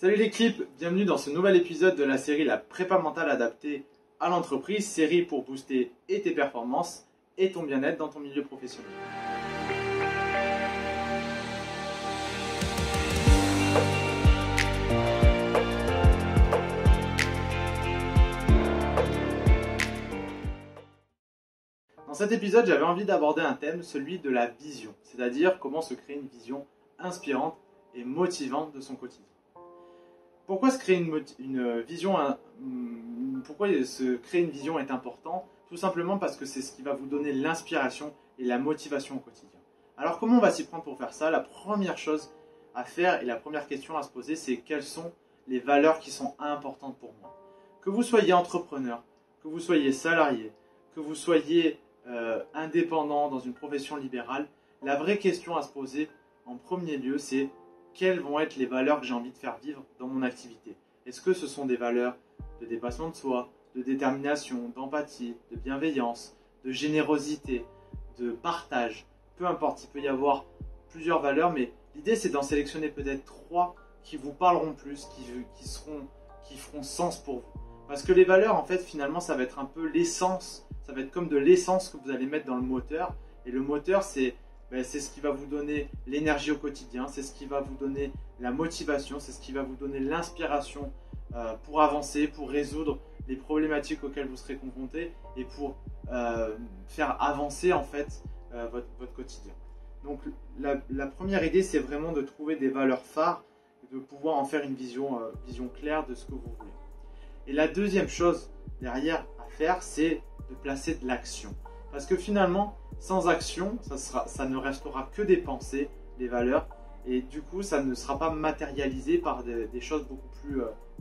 Salut l'équipe, bienvenue dans ce nouvel épisode de la série La prépa mentale adaptée à l'entreprise, série pour booster et tes performances et ton bien-être dans ton milieu professionnel. Dans cet épisode, j'avais envie d'aborder un thème, celui de la vision, c'est-à-dire comment se créer une vision inspirante et motivante de son quotidien. Pourquoi se créer une vision est important? Tout simplement parce que c'est ce qui va vous donner l'inspiration et la motivation au quotidien. Alors comment on va s'y prendre pour faire ça? La première chose à faire et la première question à se poser, c'est quelles sont les valeurs qui sont importantes pour moi. Que vous soyez entrepreneur, que vous soyez salarié, que vous soyez indépendant dans une profession libérale, la vraie question à se poser en premier lieu, c'est quelles vont être les valeurs que j'ai envie de faire vivre dans mon activité? Est-ce que ce sont des valeurs de dépassement de soi, de détermination, d'empathie, de bienveillance, de générosité, de partage? Peu importe, il peut y avoir plusieurs valeurs, mais l'idée c'est d'en sélectionner peut-être 3 qui vous parleront plus, qui feront sens pour vous. Parce que les valeurs, en fait, finalement, ça va être un peu l'essence, ça va être comme de l'essence que vous allez mettre dans le moteur. Et le moteur, c'est ce qui va vous donner l'énergie au quotidien, c'est ce qui va vous donner la motivation, c'est ce qui va vous donner l'inspiration pour avancer, pour résoudre les problématiques auxquelles vous serez confrontés et pour faire avancer en fait votre quotidien. Donc la première idée, c'est vraiment de trouver des valeurs phares et de pouvoir en faire une vision claire de ce que vous voulez. Et la deuxième chose derrière à faire, c'est de placer de l'action. Parce que finalement, sans action, ça ne restera que des pensées, des valeurs, et du coup, ça ne sera pas matérialisé par des choses beaucoup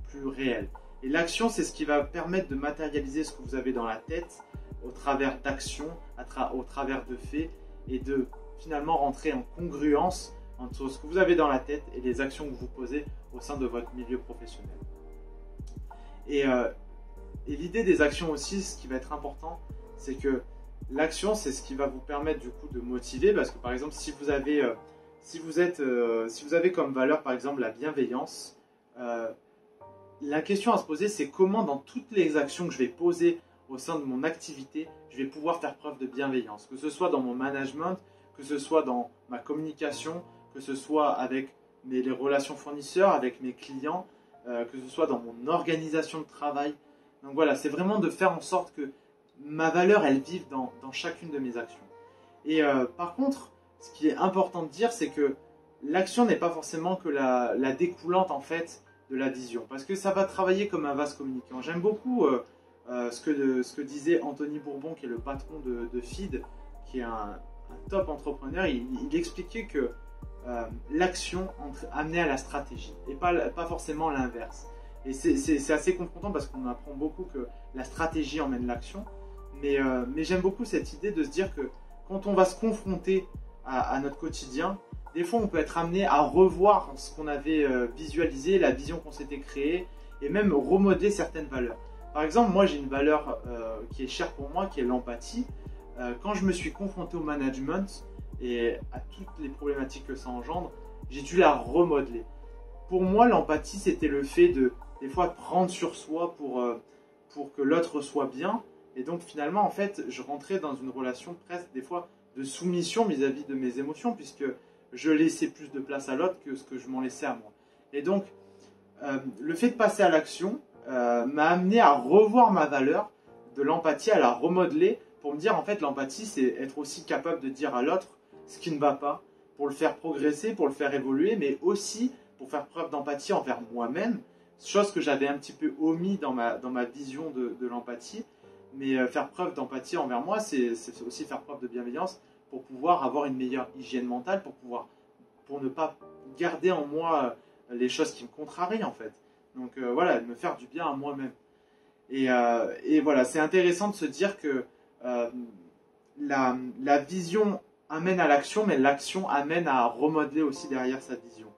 plus réelles. Et l'action, c'est ce qui va permettre de matérialiser ce que vous avez dans la tête au travers d'actions, au travers de faits, et de finalement rentrer en congruence entre ce que vous avez dans la tête et les actions que vous posez au sein de votre milieu professionnel. Et l'idée des actions aussi, ce qui va être important, c'est que l'action, c'est ce qui va vous permettre du coup de motiver, parce que par exemple, si vous avez comme valeur par exemple la bienveillance, la question à se poser, c'est comment dans toutes les actions que je vais poser au sein de mon activité, je vais pouvoir faire preuve de bienveillance, que ce soit dans mon management, que ce soit dans ma communication, que ce soit avec les relations fournisseurs, avec mes clients, que ce soit dans mon organisation de travail. Donc voilà, c'est vraiment de faire en sorte que ma valeur, elle vive dans chacune de mes actions. Et par contre, ce qui est important de dire, c'est que l'action n'est pas forcément que la découlante en fait de la vision, parce que ça va travailler comme un vase communicant. J'aime beaucoup ce que disait Anthony Bourbon, qui est le patron de Feed, qui est un top entrepreneur. Il expliquait que l'action amenait à la stratégie et pas forcément l'inverse. Et c'est assez confrontant parce qu'on apprend beaucoup que la stratégie emmène l'action. Mais j'aime beaucoup cette idée de se dire que quand on va se confronter à notre quotidien, des fois on peut être amené à revoir ce qu'on avait visualisé, la vision qu'on s'était créée, et même remodeler certaines valeurs. Par exemple, moi j'ai une valeur qui est chère pour moi, qui est l'empathie. Quand je me suis confronté au management et à toutes les problématiques que ça engendre, j'ai dû la remodeler. Pour moi, l'empathie, c'était le fait des fois prendre sur soi pour que l'autre soit bien. Et donc finalement, en fait, je rentrais dans une relation presque des fois de soumission vis-à-vis de mes émotions, puisque je laissais plus de place à l'autre que ce que je m'en laissais à moi. Et donc, le fait de passer à l'action m'a amené à revoir ma valeur de l'empathie, à la remodeler, pour me dire en fait l'empathie, c'est être aussi capable de dire à l'autre ce qui ne va pas, pour le faire progresser, pour le faire évoluer, mais aussi pour faire preuve d'empathie envers moi-même, chose que j'avais un petit peu omis dans ma vision de l'empathie. Mais faire preuve d'empathie envers moi, c'est aussi faire preuve de bienveillance pour pouvoir avoir une meilleure hygiène mentale, pour ne pas garder en moi les choses qui me contrarient en fait. Donc voilà, me faire du bien à moi-même. Et voilà, c'est intéressant de se dire que la vision amène à l'action, mais l'action amène à remodeler aussi derrière sa vision.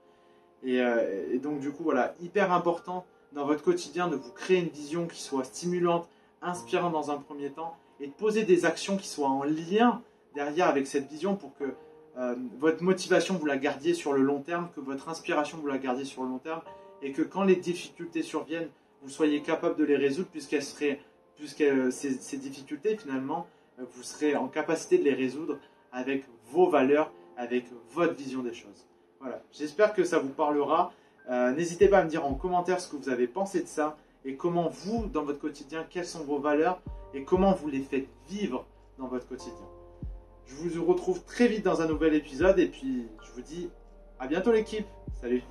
Et donc du coup, voilà, hyper important dans votre quotidien de vous créer une vision qui soit stimulante, inspirant dans un premier temps, et de poser des actions qui soient en lien derrière avec cette vision pour que votre motivation vous la gardiez sur le long terme, que votre inspiration vous la gardiez sur le long terme, et que quand les difficultés surviennent, vous soyez capable de les résoudre ces difficultés finalement, vous serez en capacité de les résoudre avec vos valeurs, avec votre vision des choses. Voilà, j'espère que ça vous parlera. N'hésitez pas à me dire en commentaire ce que vous avez pensé de ça et comment vous, dans votre quotidien, quelles sont vos valeurs et comment vous les faites vivre dans votre quotidien. Je vous retrouve très vite dans un nouvel épisode et puis je vous dis à bientôt l'équipe. Salut!